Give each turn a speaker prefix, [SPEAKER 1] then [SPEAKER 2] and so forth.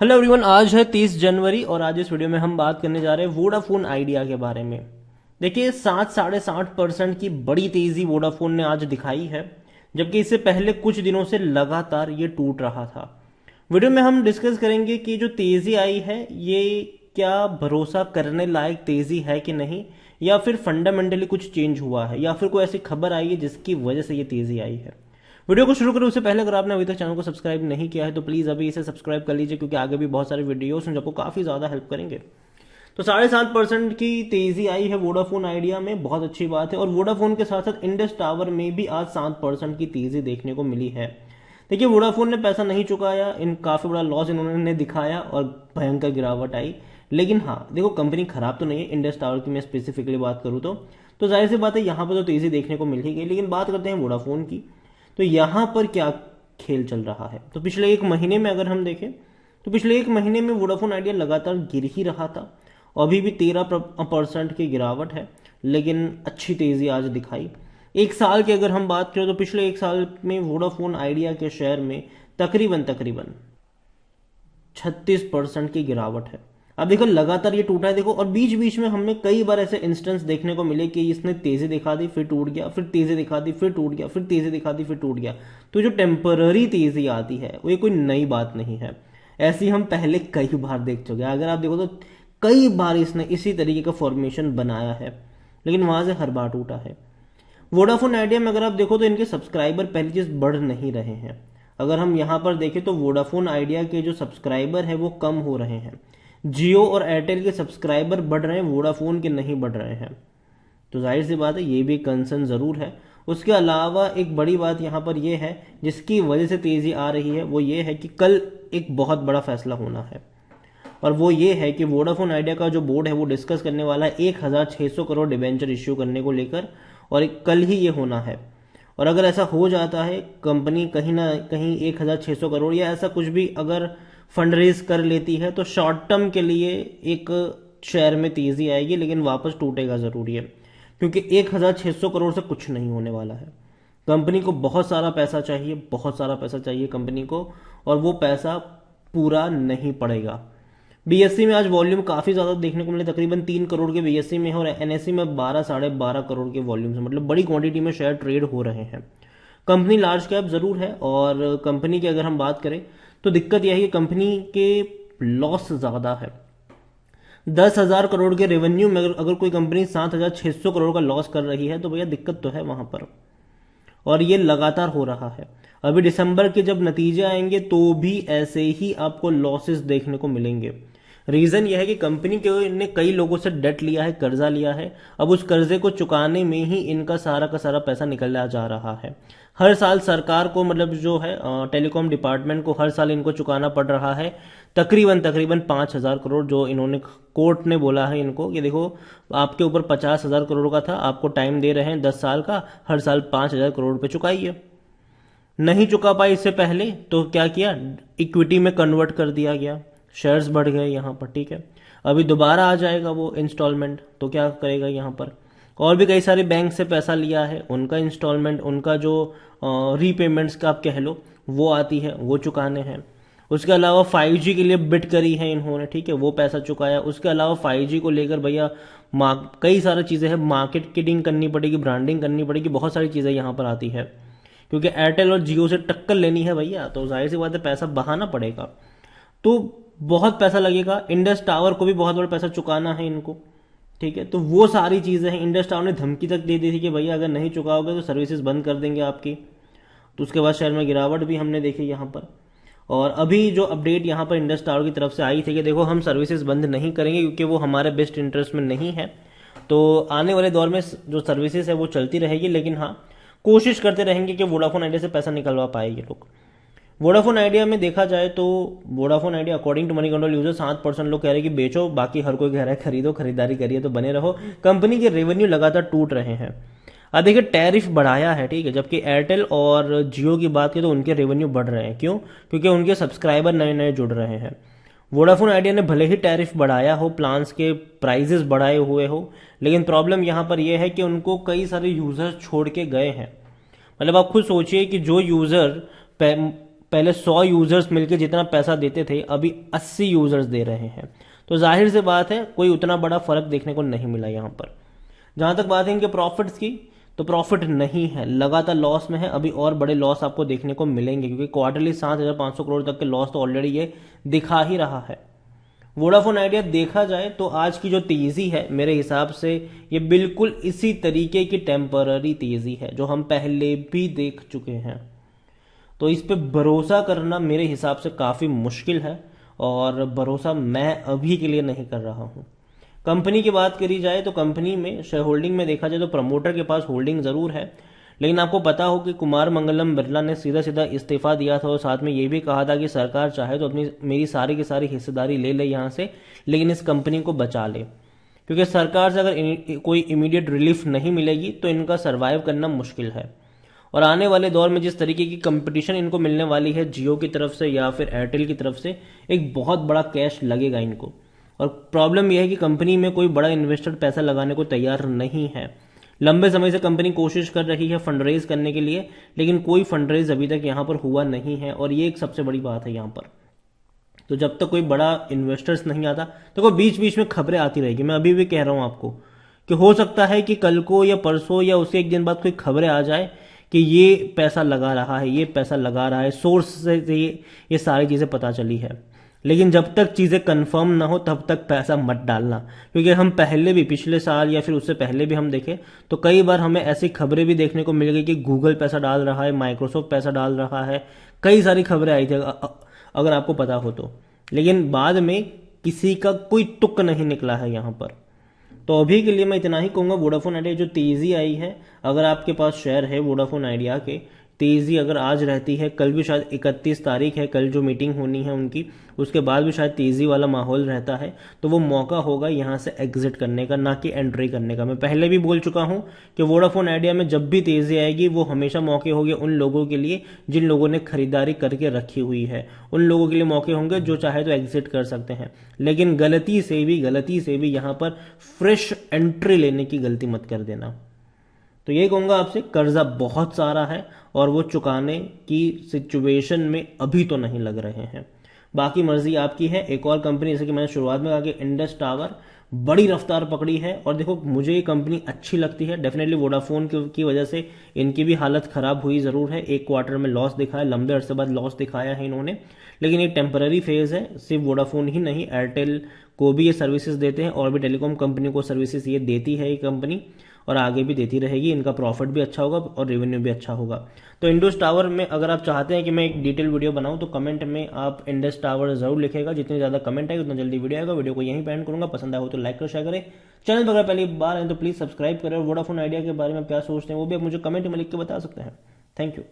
[SPEAKER 1] Hello everyone, आज है 30 जनवरी और आज इस वीडियो में हम बात करने जा रहे हैं वोडाफोन आइडिया के बारे में। देखिए 7 साढ़े 7% की बड़ी तेजी वोडाफोन ने आज दिखाई है, जबकि इससे पहले कुछ दिनों से लगातार ये टूट रहा था। वीडियो में हम डिस्कस करेंगे कि जो तेजी आई है ये क्या भरोसा करने लायक तेजी है कि नहीं, या फिर फंडामेंटली कुछ चेंज हुआ है, या फिर कोई ऐसी खबर आई है जिसकी वजह से ये तेजी आई है। वीडियो को शुरू करें उससे पहले अगर आपने अभी तक चैनल को सब्सक्राइब नहीं किया है तो प्लीज़ अभी इसे सब्सक्राइब कर लीजिए, क्योंकि आगे भी बहुत सारे वीडियोस हैं जो आपको काफ़ी ज़्यादा हेल्प करेंगे। तो 7.5% की तेजी आई है वोडाफोन आइडिया में, बहुत अच्छी बात है। और वोडाफोन के साथ साथ इंडस टावर में भी आज 7% की तेजी देखने को मिली है। देखिए वोडाफोन ने पैसा नहीं चुकाया, इन काफ़ी बड़ा लॉस इन्होंने दिखाया और भयंकर गिरावट आई। लेकिन हाँ देखो, कंपनी खराब तो नहीं है। इंडस टावर की मैं स्पेसिफिकली बात करूँ तो जाहिर सी बात है यहाँ पर तो तेजी देखने को मिल ही गई। लेकिन बात करते हैं वोडाफोन की, तो यहाँ पर क्या खेल चल रहा है। तो पिछले एक महीने में अगर हम देखें तो पिछले एक महीने में वोडाफोन आइडिया लगातार गिर ही रहा था। अभी भी 13% की गिरावट है, लेकिन अच्छी तेजी आज दिखाई। एक साल की अगर हम बात करें तो पिछले एक साल में वोडाफोन आइडिया के शेयर में तकरीबन तकरीबन 36% की गिरावट है। अब देखो लगातार ये टूटा है, देखो। और बीच बीच में हमें कई बार ऐसे इंस्टेंस देखने को मिले कि इसने तेजी दिखा दी फिर टूट गया, फिर तेजी दिखा दी फिर टूट गया, फिर तेजी दिखा दी फिर टूट गया। तो जो टेम्पररी तेजी आती है वो ये कोई नई बात नहीं है। ऐसी हम पहले कई बार देख चुके हैं। अगर आप देखो तो कई बार इसने इसी तरीके का फॉर्मेशन बनाया है, लेकिन वहां से हर बार टूटा है। वोडाफोन आइडिया में अगर आप देखो तो इनके सब्सक्राइबर पहली चीज बढ़ नहीं रहे हैं। अगर हम यहाँ पर देखें तो वोडाफोन आइडिया के जो सब्सक्राइबर है वो कम हो रहे हैं। जियो और एयरटेल के सब्सक्राइबर बढ़ रहे हैं, वोडाफोन के नहीं बढ़ रहे हैं। तो जाहिर सी बात है ये भी कंसर्न ज़रूर है। उसके अलावा एक बड़ी बात यहाँ पर यह है जिसकी वजह से तेज़ी आ रही है, वो ये है कि कल एक बहुत बड़ा फैसला होना है। और वो ये है कि वोडाफोन आइडिया का जो बोर्ड है वो डिस्कस करने वाला है 1600 करोड़ डिबेंचर इश्यू करने को लेकर, और कल ही ये होना है। और अगर ऐसा हो जाता है, कंपनी कहीं ना कहीं 1600 करोड़ या ऐसा कुछ भी अगर फंड रेज कर लेती है, तो शॉर्ट टर्म के लिए एक शेयर में तेजी आएगी, लेकिन वापस टूटेगा जरूरी है। क्योंकि 1600 करोड़ से कुछ नहीं होने वाला है। कंपनी को बहुत सारा पैसा चाहिए, बहुत सारा पैसा चाहिए कंपनी को, और वो पैसा पूरा नहीं पड़ेगा। बीएससी में आज वॉल्यूम काफ़ी ज़्यादा देखने को मिले, तकरीबन 3 करोड़ के बीएससी में है, और एनएससी में 12 साढ़े 12 करोड़ के वॉल्यूम से, मतलब बड़ी क्वांटिटी में शेयर ट्रेड हो रहे हैं। कंपनी लार्ज कैप ज़रूर है, और कंपनी की अगर हम बात करें तो दिक्कत यह है कि कंपनी के लॉस ज़्यादा है। 10,000 करोड़ के रेवेन्यू में अगर कोई कंपनी 7,600 करोड़ का लॉस कर रही है तो भैया दिक्कत तो है वहां पर। और ये लगातार हो रहा है। अभी दिसंबर के जब नतीजे आएंगे तो भी ऐसे ही आपको लॉसेस देखने को मिलेंगे। रीजन यह है कि कंपनी के ने कई लोगों से डेट लिया है, कर्जा लिया है। अब उस कर्जे को चुकाने में ही इनका सारा का सारा पैसा निकल जा रहा है। हर साल सरकार को, मतलब जो है टेलीकॉम डिपार्टमेंट को, हर साल इनको चुकाना पड़ रहा है तकरीबन तकरीबन 5,000 करोड़, जो इन्होंने कोर्ट ने बोला है इनको कि देखो आपके ऊपर 50,000 करोड़ का था, आपको टाइम दे रहे हैं 10 साल का, हर साल 5,000 करोड़ पे चुकाइए। नहीं चुका पाए इससे पहले तो क्या किया, इक्विटी में कन्वर्ट कर दिया गया, शेयर्स बढ़ गए यहाँ पर, ठीक है। अभी दोबारा आ जाएगा वो इंस्टॉलमेंट, तो क्या करेगा यहाँ पर। और भी कई सारे बैंक से पैसा लिया है, उनका इंस्टॉलमेंट, उनका जो रीपेमेंट्स का आप कह लो वो आती है, वो चुकाने हैं। उसके अलावा 5G के लिए बिड करी है इन्होंने, ठीक है, वो पैसा चुकाया। उसके अलावा 5G को लेकर भैया कई सारी चीज़ें हैं, मार्केटिंग करनी पड़ेगी, ब्रांडिंग करनी पड़ेगी, बहुत सारी चीज़ें यहाँ पर आती है। क्योंकि एयरटेल और जियो से टक्कर लेनी है भैया, तो जाहिर सी बात है पैसा बहाना पड़ेगा, तो बहुत पैसा लगेगा। इंडस टावर को भी बहुत बड़ा पैसा चुकाना है इनको, ठीक है। तो वो सारी चीज़ें हैं। इंडस टावर ने धमकी तक दे दी थी कि भैया अगर नहीं चुकाओगे तो सर्विसेज बंद कर देंगे आपकी। तो उसके बाद शेयर में गिरावट भी हमने देखी यहाँ पर। और अभी जो अपडेट यहाँ पर इंडस टावर की तरफ से आई थी कि देखो हम सर्विसेज बंद नहीं करेंगे क्योंकि वो हमारे बेस्ट इंटरेस्ट में नहीं है, तो आने वाले दौर में जो सर्विसेज है वो चलती रहेगी, लेकिन हाँ कोशिश करते रहेंगे कि वोडाफोन आइडिया से पैसा निकलवा पाए ये लोग। वोडाफोन आइडिया में देखा जाए तो Vodafone Idea according to Moneycontrol user 7% लोग कह रहे हैं कि बेचो, बाकी हर कोई कह रहा है खरीदो, खरीदारी करिए तो बने रहो। कंपनी के रेवेन्यू लगातार टूट रहे हैं। अब देखिए टैरिफ बढ़ाया है, ठीक है, जबकि एयरटेल और जियो की बात करें तो उनके रेवेन्यू बढ़ रहे हैं। क्यों? क्योंकि उनके सब्सक्राइबर नए नए जुड़ रहे हैं। वोडाफोन आइडिया ने भले ही टैरिफ बढ़ाया हो, प्लान्स के प्राइजेस बढ़ाए हुए हो, लेकिन प्रॉब्लम यहाँ पर यह है कि उनको कई सारे यूजर्स छोड़ के गए हैं। मतलब आप खुद सोचिए कि जो यूजर पहले 100 यूजर्स मिलकर जितना पैसा देते थे अभी 80 यूजर्स दे रहे हैं। तो जाहिर से बात है कोई उतना बड़ा फर्क देखने को नहीं मिला यहाँ पर। जहां तक बात है इनके प्रॉफिट्स की, तो प्रॉफिट नहीं है, लगातार लॉस में है। अभी और बड़े लॉस आपको देखने को मिलेंगे क्योंकि क्वार्टरली 7,500 करोड़ तक के लॉस तो ऑलरेडी ये दिखा ही रहा है। वोडाफोन आइडिया देखा जाए तो आज की जो तेजी है मेरे हिसाब से ये बिल्कुल इसी तरीके की टेम्पररी तेजी है जो हम पहले भी देख चुके हैं। तो इस पे भरोसा करना मेरे हिसाब से काफ़ी मुश्किल है और भरोसा मैं अभी के लिए नहीं कर रहा हूँ। कंपनी की बात करी जाए तो कंपनी में शेयर होल्डिंग में देखा जाए तो प्रमोटर के पास होल्डिंग ज़रूर है, लेकिन आपको पता हो कि कुमार मंगलम बिरला ने सीधा सीधा इस्तीफा दिया था और साथ में ये भी कहा था कि सरकार चाहे तो अपनी मेरी सारी की सारी हिस्सेदारी ले ले यहाँ से, लेकिन इस कंपनी को बचा ले, क्योंकि सरकार से अगर कोई इमीडिएट रिलीफ नहीं मिलेगी तो इनका सर्वाइव करना मुश्किल है। और आने वाले दौर में जिस तरीके की कंपटीशन इनको मिलने वाली है जियो की तरफ से या फिर एयरटेल की तरफ से, एक बहुत बड़ा कैश लगेगा इनको। और प्रॉब्लम यह है कि कंपनी में कोई बड़ा इन्वेस्टर पैसा लगाने को तैयार नहीं है। लंबे समय से कंपनी कोशिश कर रही है फंडरेज करने के लिए, लेकिन कोई फंडरेज अभी तक यहाँ पर हुआ नहीं है और ये एक सबसे बड़ी बात है यहाँ पर। तो जब तक कोई बड़ा इन्वेस्टर्स नहीं आता तो कोई बीच बीच में खबरें आती रहेगी। मैं अभी भी कह रहा हूँ आपको कि हो सकता है कि कल को या परसों या उससे एक दिन बाद कोई खबरें आ जाए कि ये पैसा लगा रहा है, ये पैसा लगा रहा है, सोर्स से ये सारी चीज़ें पता चली है। लेकिन जब तक चीज़ें कंफर्म ना हो तब तक पैसा मत डालना, क्योंकि हम पहले भी पिछले साल या फिर उससे पहले भी हम देखें तो कई बार हमें ऐसी खबरें भी देखने को मिल गई कि गूगल पैसा डाल रहा है, माइक्रोसॉफ्ट पैसा डाल रहा है, कई सारी खबरें आई थी अगर आपको पता हो तो। लेकिन बाद में किसी का कोई तुक नहीं निकला है यहाँ पर। तो अभी के लिए मैं इतना ही कहूँगा, वोडाफोन आइडिया जो तेज़ी आई है, अगर आपके पास शेयर है वोडाफोन आइडिया के, तेज़ी अगर आज रहती है, कल भी शायद 31 तारीख है, कल जो मीटिंग होनी है उनकी, उसके बाद भी शायद तेज़ी वाला माहौल रहता है, तो वो मौका होगा यहाँ से एग्जिट करने का, ना कि एंट्री करने का। मैं पहले भी बोल चुका हूँ कि वोडाफोन आइडिया में जब भी तेज़ी आएगी वो हमेशा मौके होंगे उन लोगों के लिए जिन लोगों ने खरीदारी करके रखी हुई है, उन लोगों के लिए मौके होंगे जो चाहे तो एग्जिट कर सकते हैं। लेकिन गलती से भी यहाँ पर फ्रेश एंट्री लेने की गलती मत कर देना। तो ये कहूँगा आपसे, कर्जा बहुत सारा है और वो चुकाने की सिचुएशन में अभी तो नहीं लग रहे हैं। बाकी मर्जी आपकी है। एक और कंपनी जैसे कि मैंने शुरुआत में कहा कि इंडस टावर बड़ी रफ्तार पकड़ी है और देखो मुझे ये कंपनी अच्छी लगती है। डेफिनेटली वोडाफोन की वजह से इनकी भी हालत खराब हुई ज़रूर है, एक क्वार्टर में लॉस दिखाया, लंबे अरसे बाद लॉस दिखाया है इन्होंने, लेकिन एक टेम्पररी फेज है। सिर्फ वोडाफोन ही नहीं, एयरटेल को भी ये सर्विसेज देते हैं और भी टेलीकॉम कंपनी को सर्विसेज ये देती है ये कंपनी, और आगे भी देती रहेगी। इनका प्रॉफिट भी अच्छा होगा और रेवेन्यू भी अच्छा होगा। तो इंडस टावर में अगर आप चाहते हैं कि मैं एक डिटेल वीडियो बनाऊं तो कमेंट में आप इंडस टावर जरूर लिखेगा। जितनी ज़्यादा कमेंट आएगी उतना जल्दी वीडियो आएगा। वीडियो को यहीं पे एंड करूंगा। पसंद आया हो तो लाइक कर शेयर करें। चैनल पर अगर पहली बार है तो प्लीज़ सब्सक्राइब करें और वोडाफोन आइडिया के बारे में क्या सोचते हैं वो भी आप मुझे कमेंट में लिख के बता सकते हैं। Thank you.